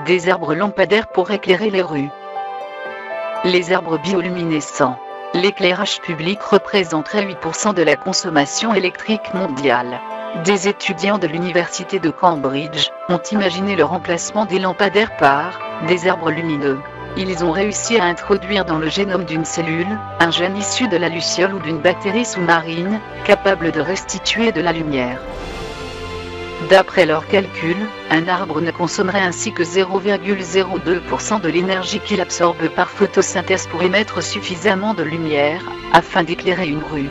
Des arbres lampadaires pour éclairer les rues. Les arbres bioluminescents. L'éclairage public représenterait 8% de la consommation électrique mondiale. Des étudiants de l'université de Cambridge ont imaginé le remplacement des lampadaires par des arbres lumineux. Ils ont réussi à introduire dans le génome d'une cellule un gène issu de la luciole ou d'une batterie sous-marine, capable de restituer de la lumière. D'après leurs calculs, un arbre ne consommerait ainsi que 0,02% de l'énergie qu'il absorbe par photosynthèse pour émettre suffisamment de lumière, afin d'éclairer une rue.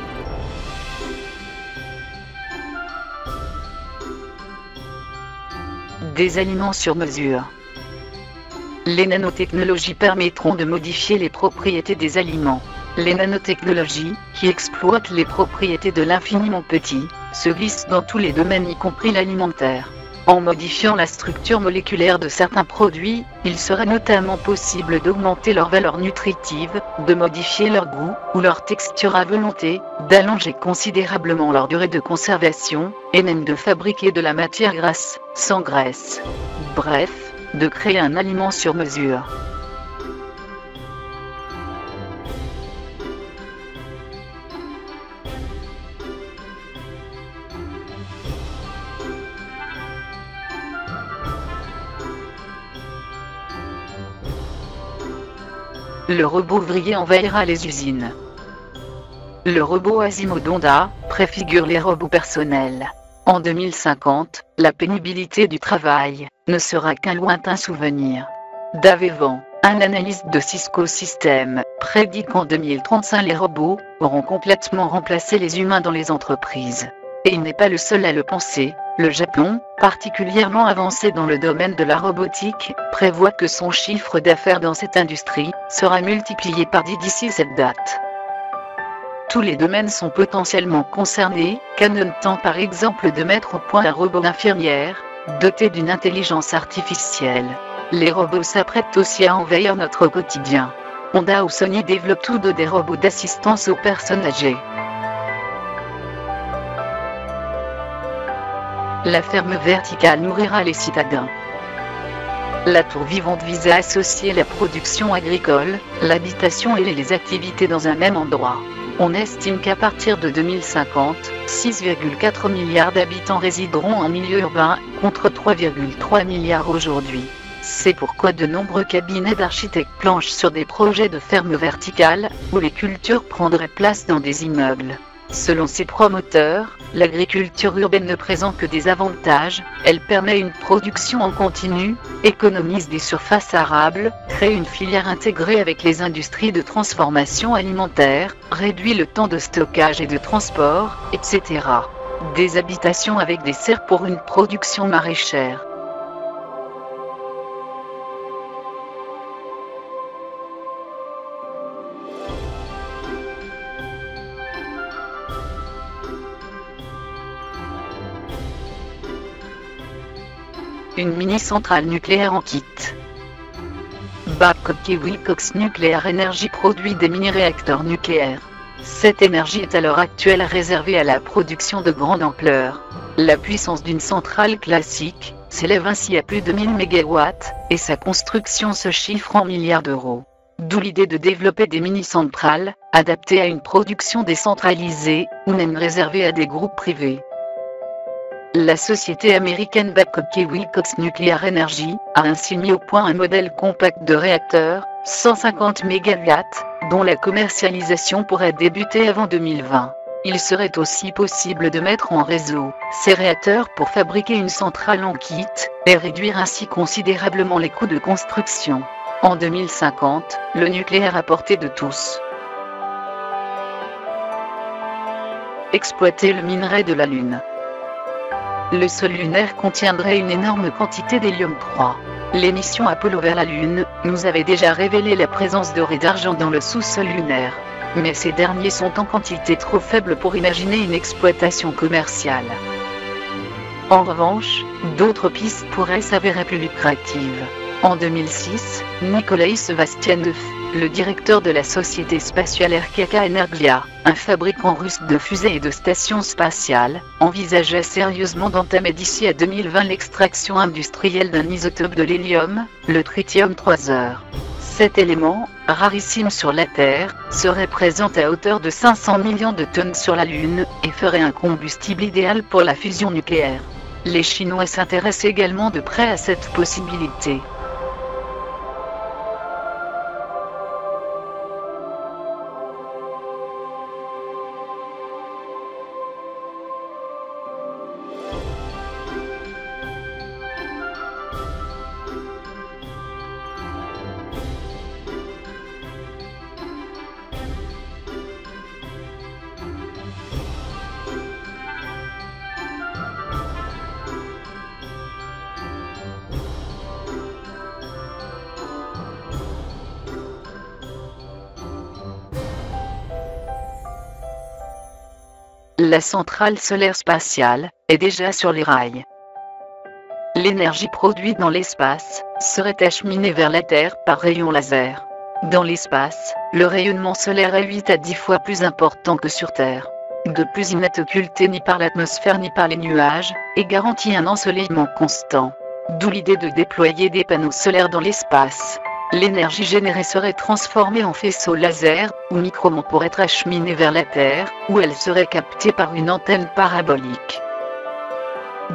Des aliments sur mesure. Les nanotechnologies permettront de modifier les propriétés des aliments. Les nanotechnologies, qui exploitent les propriétés de l'infiniment petit, se glissent dans tous les domaines y compris l'alimentaire. En modifiant la structure moléculaire de certains produits, il serait notamment possible d'augmenter leur valeur nutritive, de modifier leur goût ou leur texture à volonté, d'allonger considérablement leur durée de conservation, et même de fabriquer de la matière grasse, sans graisse. Bref, de créer un aliment sur mesure. Le robot ouvrier envahira les usines. Le robot Asimov-Donda préfigure les robots personnels. En 2050, la pénibilité du travail ne sera qu'un lointain souvenir. Dave Evan, un analyste de Cisco Systems, prédit qu'en 2035 les robots auront complètement remplacé les humains dans les entreprises. Et il n'est pas le seul à le penser. Le Japon, particulièrement avancé dans le domaine de la robotique, prévoit que son chiffre d'affaires dans cette industrie sera multiplié par 10 d'ici cette date. Tous les domaines sont potentiellement concernés. Canon tente par exemple de mettre au point un robot d'infirmière, doté d'une intelligence artificielle. Les robots s'apprêtent aussi à envahir notre quotidien. Honda ou Sony développent tous deux des robots d'assistance aux personnes âgées. La ferme verticale nourrira les citadins. La tour vivante vise à associer la production agricole, l'habitation et les activités dans un même endroit. On estime qu'à partir de 2050, 6,4 milliards d'habitants résideront en milieu urbain, contre 3,3 milliards aujourd'hui. C'est pourquoi de nombreux cabinets d'architectes planchent sur des projets de fermes verticales, où les cultures prendraient place dans des immeubles. Selon ses promoteurs, l'agriculture urbaine ne présente que des avantages. Elle permet une production en continu, économise des surfaces arables, crée une filière intégrée avec les industries de transformation alimentaire, réduit le temps de stockage et de transport, etc. Des habitations avec des serres pour une production maraîchère. Une mini-centrale nucléaire en kit. Babcock & Wilcox Nuclear Energy produit des mini-réacteurs nucléaires. Cette énergie est à l'heure actuelle réservée à la production de grande ampleur. La puissance d'une centrale classique s'élève ainsi à plus de 1000 MW, et sa construction se chiffre en milliards d'euros. D'où l'idée de développer des mini-centrales, adaptées à une production décentralisée, ou même réservées à des groupes privés. La société américaine Babcock & Wilcox Nuclear Energy a ainsi mis au point un modèle compact de réacteur, 150 MW, dont la commercialisation pourrait débuter avant 2020. Il serait aussi possible de mettre en réseau ces réacteurs pour fabriquer une centrale en kit, et réduire ainsi considérablement les coûts de construction. En 2050, le nucléaire à portée de tous. Exploiter le minerai de la Lune. Le sol lunaire contiendrait une énorme quantité d'hélium-3. Les missions Apollo vers la Lune nous avaient déjà révélé la présence d'or et d'argent dans le sous-sol lunaire. Mais ces derniers sont en quantité trop faible pour imaginer une exploitation commerciale. En revanche, d'autres pistes pourraient s'avérer plus lucratives. En 2006, Nicolaï Sevastianov, le directeur de la société spatiale RKK Energia, un fabricant russe de fusées et de stations spatiales, envisageait sérieusement d'entamer d'ici à 2020 l'extraction industrielle d'un isotope de l'hélium, le tritium 3He. Cet élément, rarissime sur la Terre, serait présent à hauteur de 500 millions de tonnes sur la Lune, et ferait un combustible idéal pour la fusion nucléaire. Les Chinois s'intéressent également de près à cette possibilité. La centrale solaire spatiale est déjà sur les rails. L'énergie produite dans l'espace serait acheminée vers la Terre par rayons laser. Dans l'espace, le rayonnement solaire est 8 à 10 fois plus important que sur Terre. De plus, il n'est occulté ni par l'atmosphère ni par les nuages, et garantit un ensoleillement constant. D'où l'idée de déployer des panneaux solaires dans l'espace. L'énergie générée serait transformée en faisceaux laser, ou micromons pour être acheminée vers la Terre, où elle serait captée par une antenne parabolique.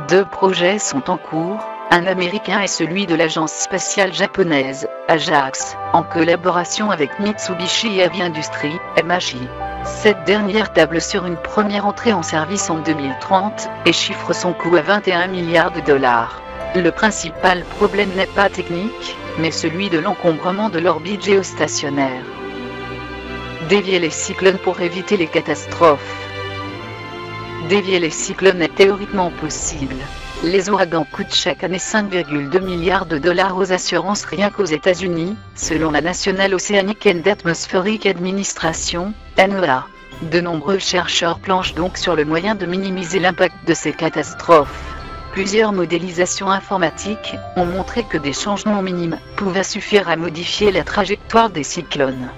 2 projets sont en cours, un américain et celui de l'agence spatiale japonaise, Ajax, en collaboration avec Mitsubishi Heavy Industries, MHI. Cette dernière table sur une première entrée en service en 2030, et chiffre son coût à 21 milliards de dollars. Le principal problème n'est pas technique, mais celui de l'encombrement de l'orbite géostationnaire. Dévier les cyclones pour éviter les catastrophes. Dévier les cyclones est théoriquement possible. Les ouragans coûtent chaque année 5,2 milliards de dollars aux assurances rien qu'aux États-Unis, selon la National Oceanic and Atmospheric Administration, NOAA. De nombreux chercheurs planchent donc sur le moyen de minimiser l'impact de ces catastrophes. Plusieurs modélisations informatiques ont montré que des changements minimes pouvaient suffire à modifier la trajectoire des cyclones.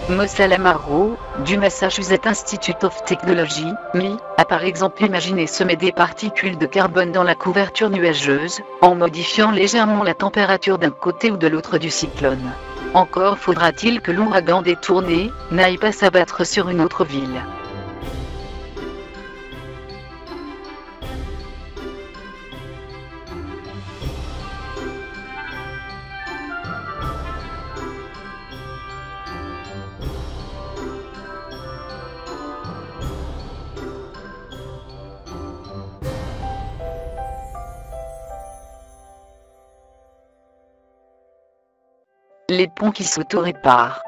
Mossa Lamaro, du Massachusetts Institute of Technology, MI, a par exemple imaginé semer des particules de carbone dans la couverture nuageuse, en modifiant légèrement la température d'un côté ou de l'autre du cyclone. Encore faudra-t-il que l'ouragan détourné n'aille pas s'abattre sur une autre ville. Les ponts qui s'auto-réparent.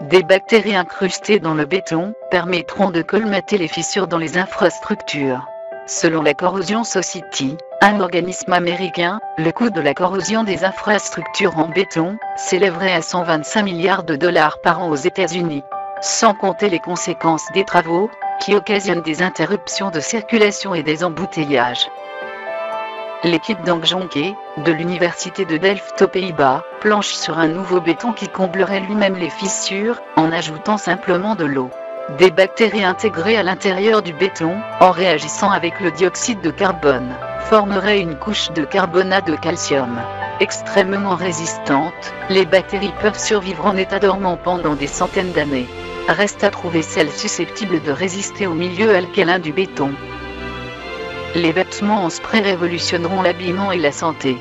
Des bactéries incrustées dans le béton permettront de colmater les fissures dans les infrastructures. Selon la Corrosion Society, un organisme américain, le coût de la corrosion des infrastructures en béton s'élèverait à 125 milliards de dollars par an aux États-Unis. Sans compter les conséquences des travaux, qui occasionnent des interruptions de circulation et des embouteillages. L'équipe d'Angjonke, de l'université de Delft aux Pays-Bas, planche sur un nouveau béton qui comblerait lui-même les fissures, en ajoutant simplement de l'eau. Des bactéries intégrées à l'intérieur du béton, en réagissant avec le dioxyde de carbone, formeraient une couche de carbonate de calcium. Extrêmement résistantes, les bactéries peuvent survivre en état dormant pendant des centaines d'années. Reste à trouver celles susceptibles de résister au milieu alcalin du béton. Les vêtements en spray révolutionneront l'habillement et la santé.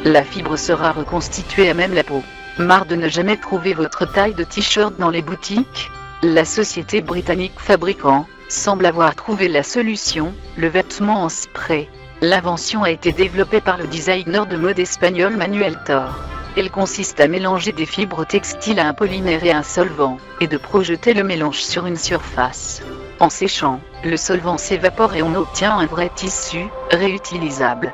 La fibre sera reconstituée à même la peau. Marre de ne jamais trouver votre taille de t-shirt dans les boutiques? La société britannique fabricant semble avoir trouvé la solution, le vêtement en spray. L'invention a été développée par le designer de mode espagnol Manuel Thor. Elle consiste à mélanger des fibres textiles à un polymère et un solvant, et de projeter le mélange sur une surface. En séchant, le solvant s'évapore et on obtient un vrai tissu, réutilisable.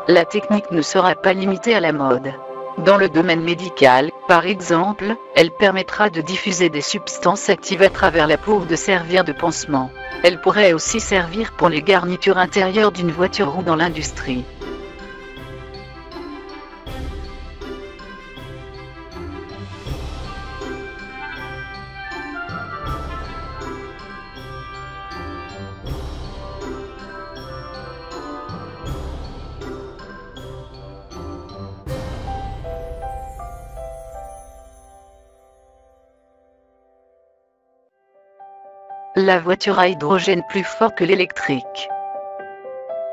La technique ne sera pas limitée à la mode. Dans le domaine médical, par exemple, elle permettra de diffuser des substances actives à travers la peau ou de servir de pansement. Elle pourrait aussi servir pour les garnitures intérieures d'une voiture ou dans l'industrie. La voiture à hydrogène plus fort que l'électrique.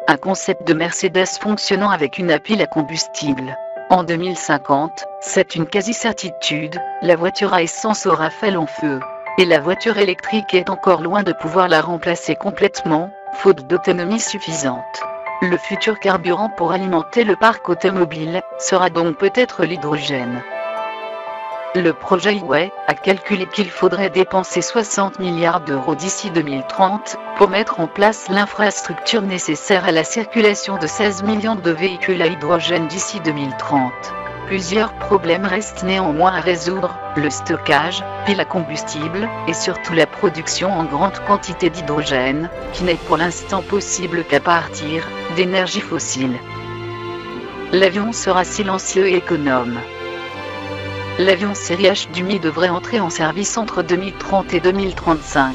Un concept de Mercedes fonctionnant avec une pile à combustible. En 2050, c'est une quasi-certitude, la voiture à essence aura fait long feu. Et la voiture électrique est encore loin de pouvoir la remplacer complètement, faute d'autonomie suffisante. Le futur carburant pour alimenter le parc automobile sera donc peut-être l'hydrogène. Le projet Highway a calculé qu'il faudrait dépenser 60 milliards d'euros d'ici 2030 pour mettre en place l'infrastructure nécessaire à la circulation de 16 millions de véhicules à hydrogène d'ici 2030. Plusieurs problèmes restent néanmoins à résoudre, le stockage, pile à combustible, et surtout la production en grande quantité d'hydrogène, qui n'est pour l'instant possible qu'à partir d'énergies fossiles. L'avion sera silencieux et économe. L'avion série H du Mi devrait entrer en service entre 2030 et 2035.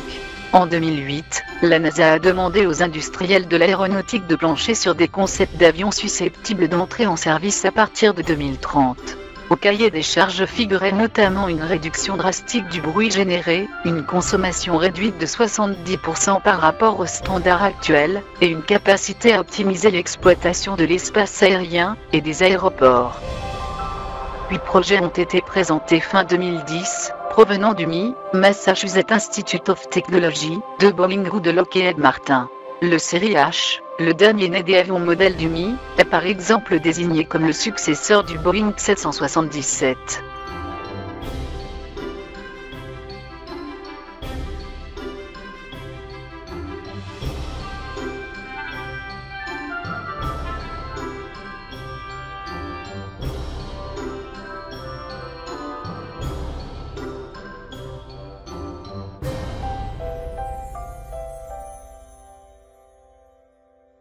En 2008, la NASA a demandé aux industriels de l'aéronautique de plancher sur des concepts d'avions susceptibles d'entrer en service à partir de 2030. Au cahier des charges figurait notamment une réduction drastique du bruit généré, une consommation réduite de 70% par rapport aux standards actuels, et une capacité à optimiser l'exploitation de l'espace aérien et des aéroports. 8 projets ont été présentés fin 2010, provenant du MI, Massachusetts Institute of Technology, de Boeing ou de Lockheed Martin. Le Série H, le dernier né des avions modèles du Mi, est par exemple désigné comme le successeur du Boeing 777.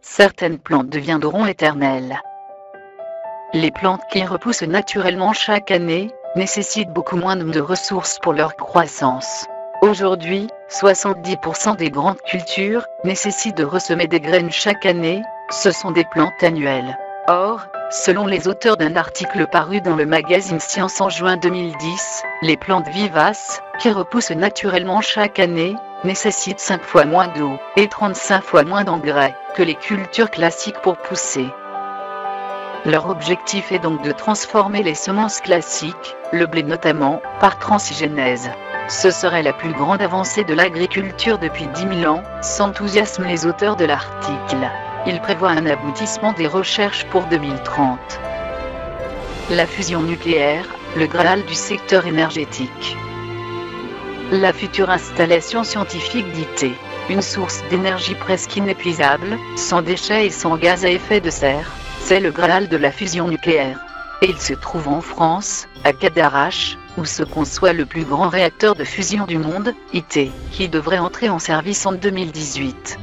Certaines plantes deviendront éternelles. Les plantes qui repoussent naturellement chaque année nécessitent beaucoup moins de ressources pour leur croissance. Aujourd'hui, 70% des grandes cultures nécessitent de ressemer des graines chaque année, ce sont des plantes annuelles. Or, selon les auteurs d'un article paru dans le magazine Science en juin 2010, les plantes vivaces, qui repoussent naturellement chaque année, nécessitent 5 fois moins d'eau et 35 fois moins d'engrais que les cultures classiques pour pousser. Leur objectif est donc de transformer les semences classiques, le blé notamment, par transigénèse. Ce serait la plus grande avancée de l'agriculture depuis 10 000 ans, s'enthousiasment les auteurs de l'article. Ils prévoient un aboutissement des recherches pour 2030. La fusion nucléaire, le Graal du secteur énergétique. La future installation scientifique d'ITER, une source d'énergie presque inépuisable, sans déchets et sans gaz à effet de serre, c'est le Graal de la fusion nucléaire. Et il se trouve en France, à Cadarache, où se conçoit le plus grand réacteur de fusion du monde, ITER, qui devrait entrer en service en 2018.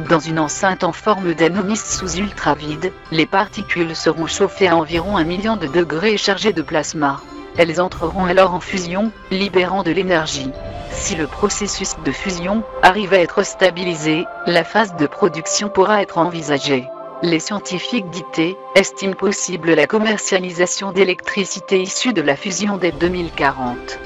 Dans une enceinte en forme d'anomie sous ultravide, les particules seront chauffées à environ 1 million de degrés et chargées de plasma. Elles entreront alors en fusion, libérant de l'énergie. Si le processus de fusion arrive à être stabilisé, la phase de production pourra être envisagée. Les scientifiques d'ITER estiment possible la commercialisation d'électricité issue de la fusion dès 2040.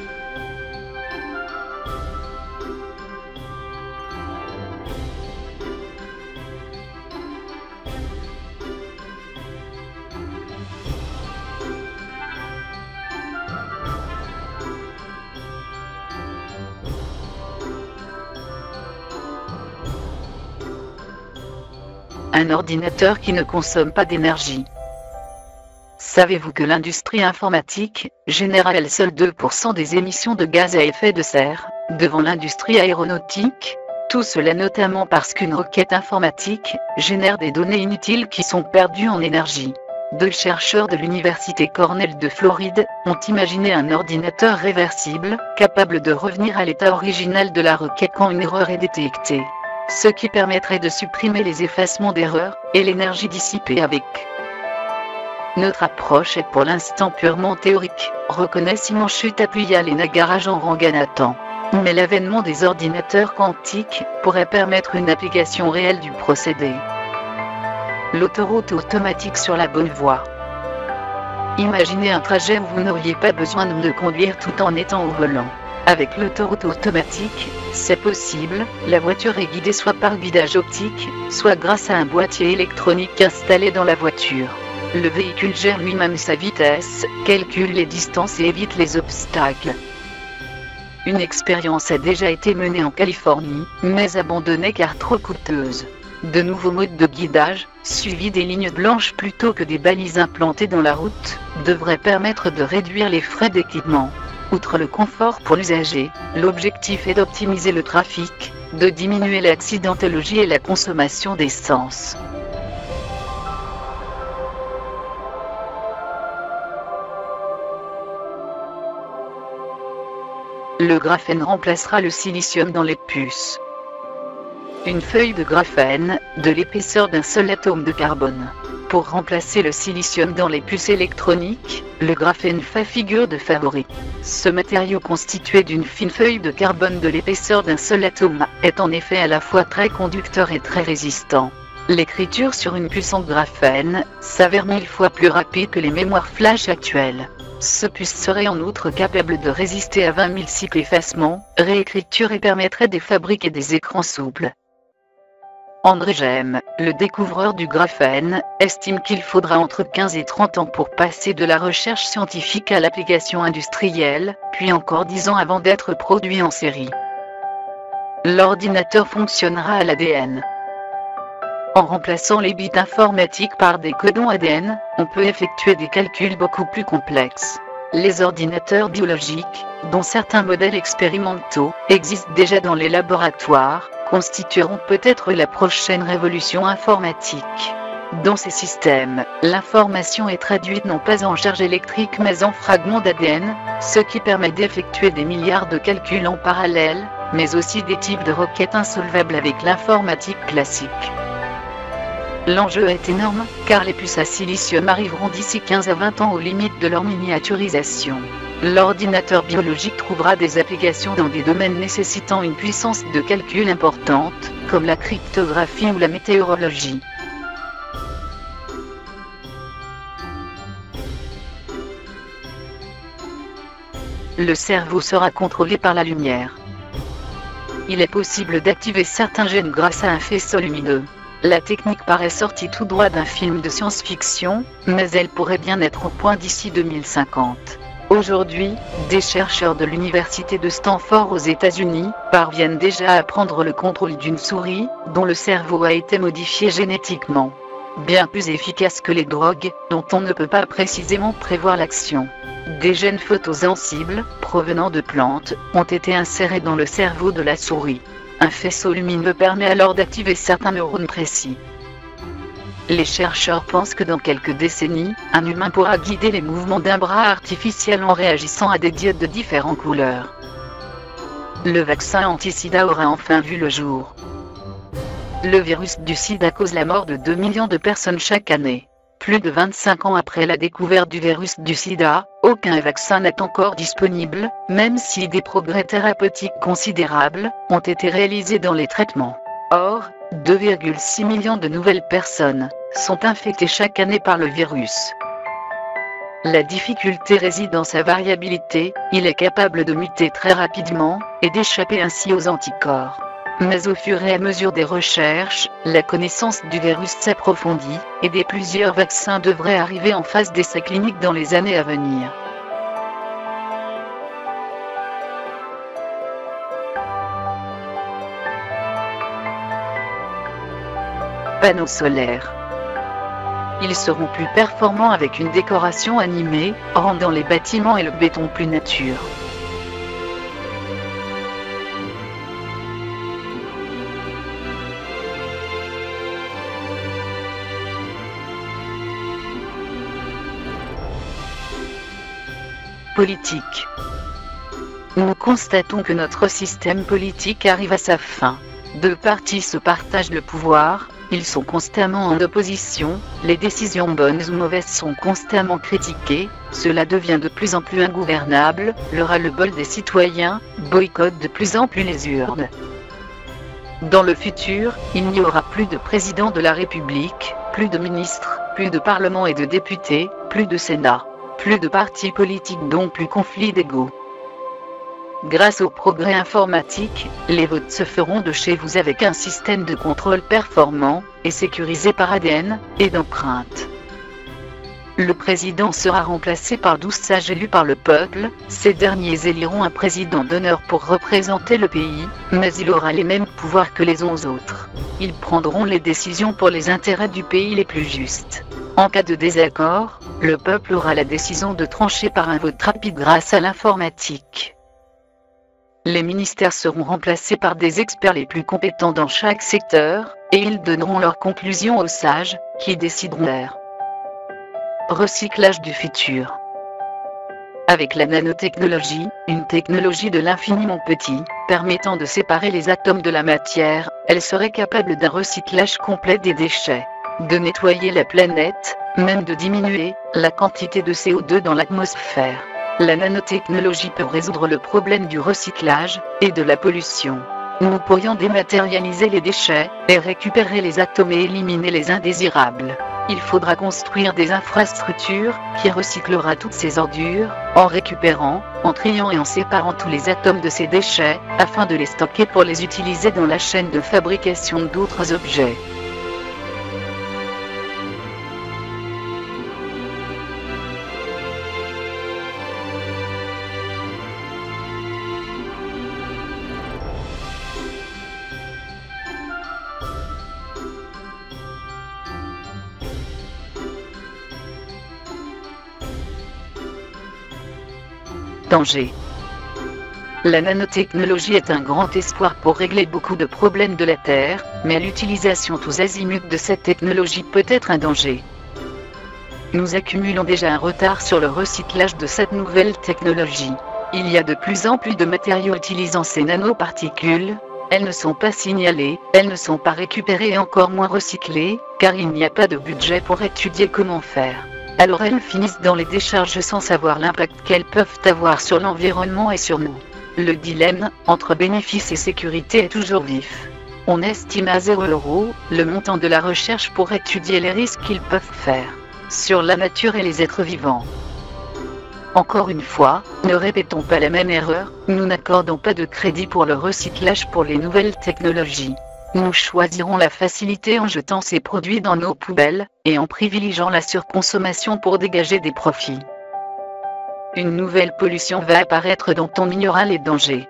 Un ordinateur qui ne consomme pas d'énergie. Savez-vous que l'industrie informatique génère à elle seule 2% des émissions de gaz à effet de serre, devant l'industrie aéronautique? Tout cela notamment parce qu'une requête informatique génère des données inutiles qui sont perdues en énergie. 2 chercheurs de l'université Cornell de Floride ont imaginé un ordinateur réversible, capable de revenir à l'état original de la requête quand une erreur est détectée. Ce qui permettrait de supprimer les effacements d'erreurs et l'énergie dissipée avec. Notre approche est pour l'instant purement théorique, reconnaît Simon Chutapuyal et Nagarajan Ranganathan. Mais l'avènement des ordinateurs quantiques pourrait permettre une application réelle du procédé. L'autoroute automatique sur la bonne voie. Imaginez un trajet où vous n'auriez pas besoin de conduire tout en étant au volant. Avec l'autoroute automatique, c'est possible, la voiture est guidée soit par guidage optique, soit grâce à un boîtier électronique installé dans la voiture. Le véhicule gère lui-même sa vitesse, calcule les distances et évite les obstacles. Une expérience a déjà été menée en Californie, mais abandonnée car trop coûteuse. De nouveaux modes de guidage, suivis des lignes blanches plutôt que des balises implantées dans la route, devraient permettre de réduire les frais d'équipement. Outre le confort pour l'usager, l'objectif est d'optimiser le trafic, de diminuer l'accidentologie et la consommation d'essence. Le graphène remplacera le silicium dans les puces. Une feuille de graphène, de l'épaisseur d'un seul atome de carbone. Pour remplacer le silicium dans les puces électroniques, le graphène fait figure de favori. Ce matériau constitué d'une fine feuille de carbone de l'épaisseur d'un seul atome est en effet à la fois très conducteur et très résistant. L'écriture sur une puce en graphène s'avère 1000 fois plus rapide que les mémoires flash actuelles. Ce puce serait en outre capable de résister à 20 000 cycles effacement, réécriture et permettrait de fabriquer des écrans souples. André Ghem, le découvreur du graphène, estime qu'il faudra entre 15 et 30 ans pour passer de la recherche scientifique à l'application industrielle, puis encore 10 ans avant d'être produit en série. L'ordinateur fonctionnera à l'ADN. En remplaçant les bits informatiques par des codons ADN, on peut effectuer des calculs beaucoup plus complexes. Les ordinateurs biologiques, dont certains modèles expérimentaux, existent déjà dans les laboratoires, constitueront peut-être la prochaine révolution informatique. Dans ces systèmes, l'information est traduite non pas en charge électrique mais en fragments d'ADN, ce qui permet d'effectuer des milliards de calculs en parallèle, mais aussi des types de requêtes insolvables avec l'informatique classique. L'enjeu est énorme, car les puces à silicium arriveront d'ici 15 à 20 ans aux limites de leur miniaturisation. L'ordinateur biologique trouvera des applications dans des domaines nécessitant une puissance de calcul importante, comme la cryptographie ou la météorologie. Le cerveau sera contrôlé par la lumière. Il est possible d'activer certains gènes grâce à un faisceau lumineux. La technique paraît sortie tout droit d'un film de science-fiction, mais elle pourrait bien être au point d'ici 2050. Aujourd'hui, des chercheurs de l'université de Stanford aux États-Unis parviennent déjà à prendre le contrôle d'une souris, dont le cerveau a été modifié génétiquement. Bien plus efficace que les drogues, dont on ne peut pas précisément prévoir l'action. Des gènes photosensibles, provenant de plantes, ont été insérés dans le cerveau de la souris. Un faisceau lumineux permet alors d'activer certains neurones précis. Les chercheurs pensent que dans quelques décennies, un humain pourra guider les mouvements d'un bras artificiel en réagissant à des diodes de différentes couleurs. Le vaccin anti-sida aura enfin vu le jour. Le virus du sida cause la mort de 2 millions de personnes chaque année. Plus de 25 ans après la découverte du virus du sida, aucun vaccin n'est encore disponible, même si des progrès thérapeutiques considérables ont été réalisés dans les traitements. Or, 2,6 millions de nouvelles personnes sont infectées chaque année par le virus. La difficulté réside dans sa variabilité, il est capable de muter très rapidement, et d'échapper ainsi aux anticorps. Mais au fur et à mesure des recherches, la connaissance du virus s'approfondit, et plusieurs vaccins devraient arriver en phase d'essai clinique dans les années à venir. Panneaux solaires. Ils seront plus performants avec une décoration animée, rendant les bâtiments et le béton plus nature. Politique. Nous constatons que notre système politique arrive à sa fin. Deux partis se partagent le pouvoir, ils sont constamment en opposition, les décisions bonnes ou mauvaises sont constamment critiquées, cela devient de plus en plus ingouvernable, le ras-le-bol des citoyens boycottent de plus en plus les urnes. Dans le futur, il n'y aura plus de président de la République, plus de ministres, plus de parlement et de députés, plus de Sénat. Plus de partis politiques donc plus conflit d'ego. Grâce au progrès informatique, les votes se feront de chez vous avec un système de contrôle performant et sécurisé par ADN et d'empreintes. Le président sera remplacé par 12 sages élus par le peuple. Ces derniers éliront un président d'honneur pour représenter le pays, mais il aura les mêmes pouvoirs que les 11 autres. Ils prendront les décisions pour les intérêts du pays les plus justes. En cas de désaccord, le peuple aura la décision de trancher par un vote rapide grâce à l'informatique. Les ministères seront remplacés par des experts les plus compétents dans chaque secteur, et ils donneront leurs conclusions aux sages, qui décideront. Recyclage du futur. Avec la nanotechnologie, une technologie de l'infiniment petit, permettant de séparer les atomes de la matière, elle serait capable d'un recyclage complet des déchets, de nettoyer la planète, même de diminuer la quantité de CO2 dans l'atmosphère. La nanotechnologie peut résoudre le problème du recyclage et de la pollution. Nous pourrions dématérialiser les déchets, et récupérer les atomes et éliminer les indésirables. Il faudra construire des infrastructures qui recyclera toutes ces ordures, en récupérant, en triant et en séparant tous les atomes de ces déchets, afin de les stocker pour les utiliser dans la chaîne de fabrication d'autres objets. Danger. La nanotechnologie est un grand espoir pour régler beaucoup de problèmes de la Terre, mais l'utilisation tous azimuts de cette technologie peut être un danger. Nous accumulons déjà un retard sur le recyclage de cette nouvelle technologie. Il y a de plus en plus de matériaux utilisant ces nanoparticules. Elles ne sont pas signalées, elles ne sont pas récupérées et encore moins recyclées, car il n'y a pas de budget pour étudier comment faire. Alors elles finissent dans les décharges sans savoir l'impact qu'elles peuvent avoir sur l'environnement et sur nous. Le dilemme entre bénéfices et sécurité est toujours vif. On estime à 0 € le montant de la recherche pour étudier les risques qu'ils peuvent faire sur la nature et les êtres vivants. Encore une fois, ne répétons pas la même erreur, nous n'accordons pas de crédit pour le recyclage pour les nouvelles technologies. Nous choisirons la facilité en jetant ces produits dans nos poubelles, et en privilégiant la surconsommation pour dégager des profits. Une nouvelle pollution va apparaître dont on ignora les dangers.